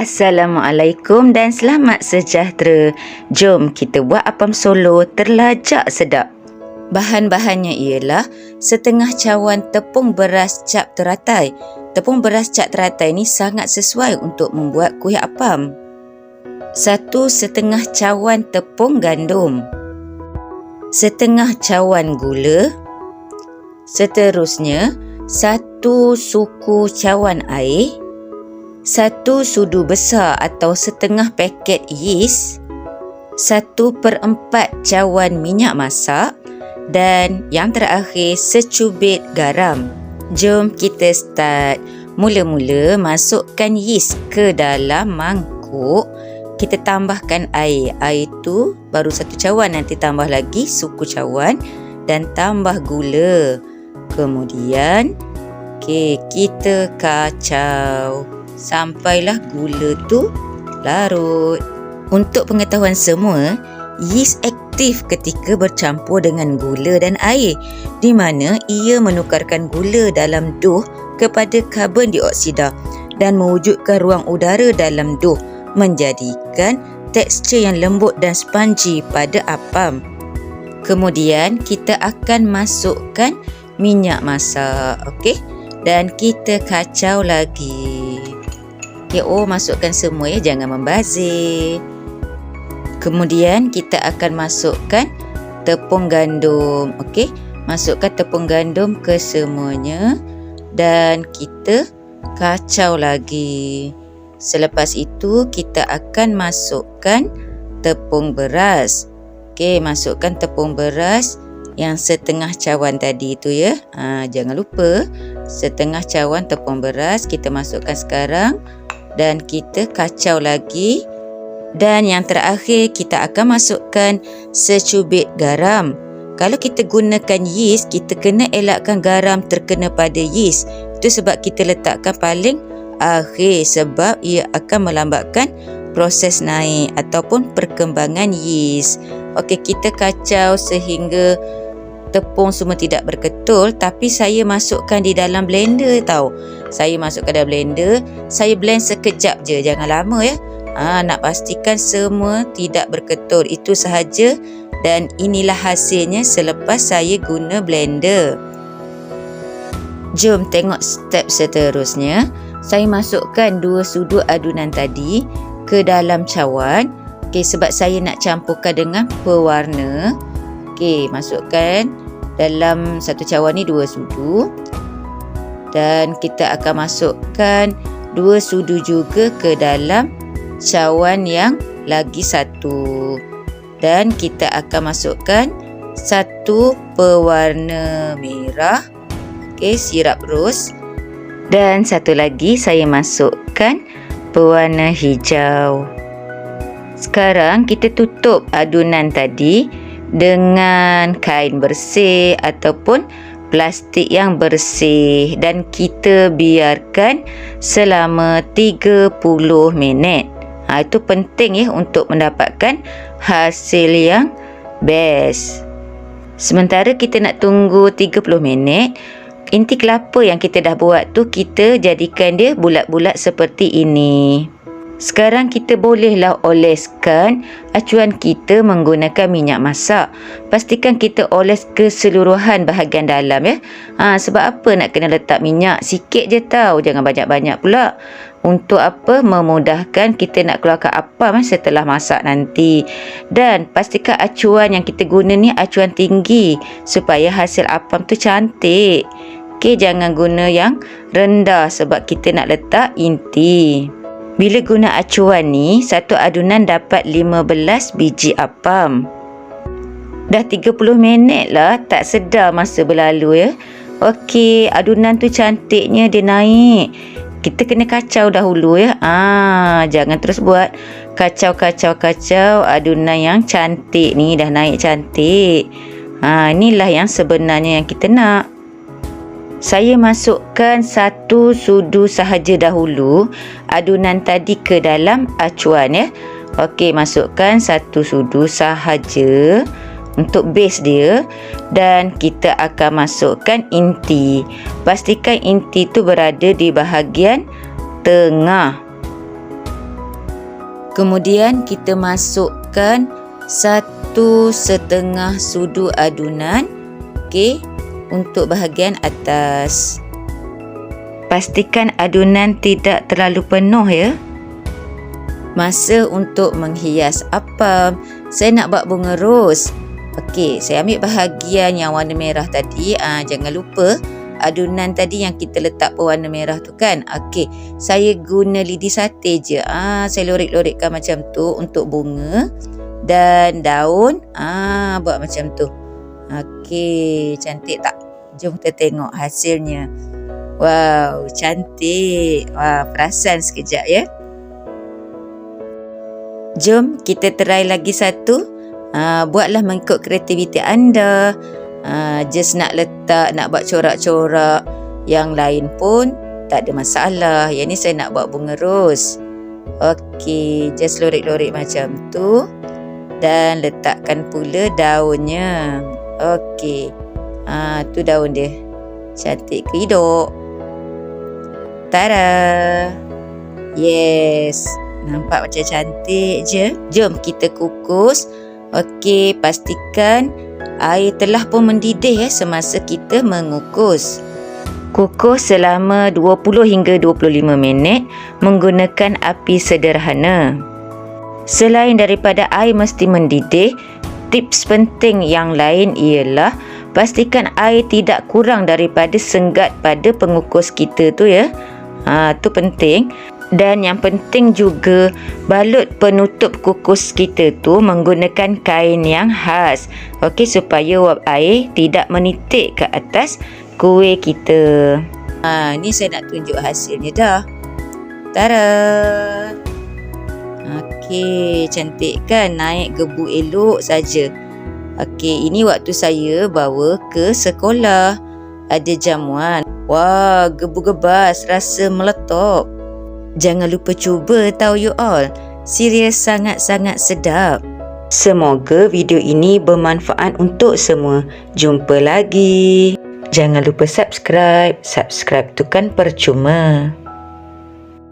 Assalamualaikum dan selamat sejahtera. Jom kita buat apam Solo terlajak sedap. Bahan-bahannya ialah setengah cawan tepung beras cap teratai. Tepung beras cap teratai ni sangat sesuai untuk membuat kuih apam. 1 setengah cawan tepung gandum. Setengah cawan gula. Seterusnya 1 suku cawan air. 1 sudu besar atau setengah paket yeast, 1/4 cawan minyak masak dan yang terakhir secubit garam. Jom kita start. Mula-mula masukkan yeast ke dalam mangkuk. Kita tambahkan air. Air tu baru 1 cawan, nanti tambah lagi suku cawan dan tambah gula. Kemudian kita kacau sampailah gula tu larut. Untuk pengetahuan semua, yeast aktif ketika bercampur dengan gula dan air, di mana ia menukarkan gula dalam dough kepada karbon dioksida dan mewujudkan ruang udara dalam dough, menjadikan tekstur yang lembut dan spongy pada apam. Kemudian kita akan masukkan minyak masak, dan kita kacau lagi. Masukkan semua ya, jangan membazir. Kemudian kita akan masukkan tepung gandum. Masukkan tepung gandum ke semuanya dan kita kacau lagi. Selepas itu kita akan masukkan tepung beras. Masukkan tepung beras yang setengah cawan tadi itu ya. Jangan lupa setengah cawan tepung beras kita masukkan sekarang. Dan kita kacau lagi. Dan yang terakhir kita akan masukkan secubit garam. Kalau kita gunakan yeast, kita kena elakkan garam terkena pada yeast. Itu sebab kita letakkan paling akhir, sebab ia akan melambatkan proses naik ataupun perkembangan yeast. Kita kacau sehingga tepung semua tidak berketul, tapi saya masukkan di dalam blender tau. Saya masukkan dalam blender, saya blend sekejap je, jangan lama ya. Nak pastikan semua tidak berketul, itu sahaja. Dan inilah hasilnya selepas saya guna blender. Jom tengok step seterusnya. Saya masukkan 2 sudu adunan tadi ke dalam cawan. Sebab saya nak campurkan dengan pewarna. Masukkan dalam 1 cawan ni 2 sudu. Dan kita akan masukkan 2 sudu juga ke dalam cawan yang lagi 1. Dan kita akan masukkan 1 pewarna merah. Sirap ros. Dan 1 lagi saya masukkan pewarna hijau. Sekarang kita tutup adunan tadi dengan kain bersih ataupun plastik yang bersih dan kita biarkan selama 30 minit. Itu penting ya untuk mendapatkan hasil yang best. Sementara kita nak tunggu 30 minit, inti kelapa yang kita dah buat tu kita jadikan dia bulat-bulat seperti ini. Sekarang kita bolehlah oleskan acuan kita menggunakan minyak masak. Pastikan kita oles keseluruhan bahagian dalam ya. Sebab apa nak kena letak minyak? Sikit je tau, jangan banyak-banyak pula. Untuk apa? Memudahkan kita nak keluarkan apam setelah masak nanti. Dan pastikan acuan yang kita guna ni acuan tinggi supaya hasil apam tu cantik. Jangan guna yang rendah sebab kita nak letak inti. Bila guna acuan ni, 1 adunan dapat 15 biji apam. Dah 30 minit lah, tak sedar masa berlalu ya. Adunan tu cantiknya dia naik. Kita kena kacau dahulu ya. Jangan terus buat. Kacau adunan yang cantik ni dah naik cantik. Inilah yang sebenarnya yang kita nak. Saya masukkan 1 sudu sahaja dahulu adunan tadi ke dalam acuan ya. Masukkan 1 sudu sahaja untuk base dia dan kita akan masukkan inti. Pastikan inti tu berada di bahagian tengah. Kemudian kita masukkan 1/2 sudu adunan, okey, untuk bahagian atas. Pastikan adunan tidak terlalu penuh ya. Masa untuk menghias appam, saya nak buat bunga ros. Okey, saya ambil bahagian yang warna merah tadi. Jangan lupa adunan tadi yang kita letak pewarna merah tu kan. Okey, saya guna lidi sate je. Saya lorek-lorekkan macam tu untuk bunga dan daun. Buat macam tu. Okey, cantik tak? Jom kita tengok hasilnya. Wow, cantik. Wah, perasan sekejap ya. Jom kita try lagi satu. Buatlah mengikut kreativiti anda. Just nak letak, nak buat corak-corak yang lain pun tak ada masalah. Yang ni saya nak buat bunga ros. Okey, just lorek-lorek macam tu dan letakkan pula daunnya. Okey, tu daun dia. Cantik ke hidup? Tada! Yes, nampak macam cantik je. Jom kita kukus. Okey, pastikan air telah pun mendidih semasa kita mengukus. Kukus selama 20 hingga 25 minit menggunakan api sederhana. Selain daripada air mesti mendidih, tips penting yang lain ialah pastikan air tidak kurang daripada senggat pada pengukus kita tu ya. Tu penting. Dan yang penting juga, balut penutup kukus kita tu menggunakan kain yang khas. Okey, supaya wap air tidak menitik ke atas kuih kita. Ni saya nak tunjuk hasilnya dah. Tada! Okey, cantik kan? Naik gebu elok saja. Okey, ini waktu saya bawa ke sekolah. Ada jamuan. Wah, gebu-gebas, rasa meletup. Jangan lupa cuba tau you all. Serius sangat-sangat sedap. Semoga video ini bermanfaat untuk semua. Jumpa lagi. Jangan lupa subscribe. Subscribe tu kan percuma.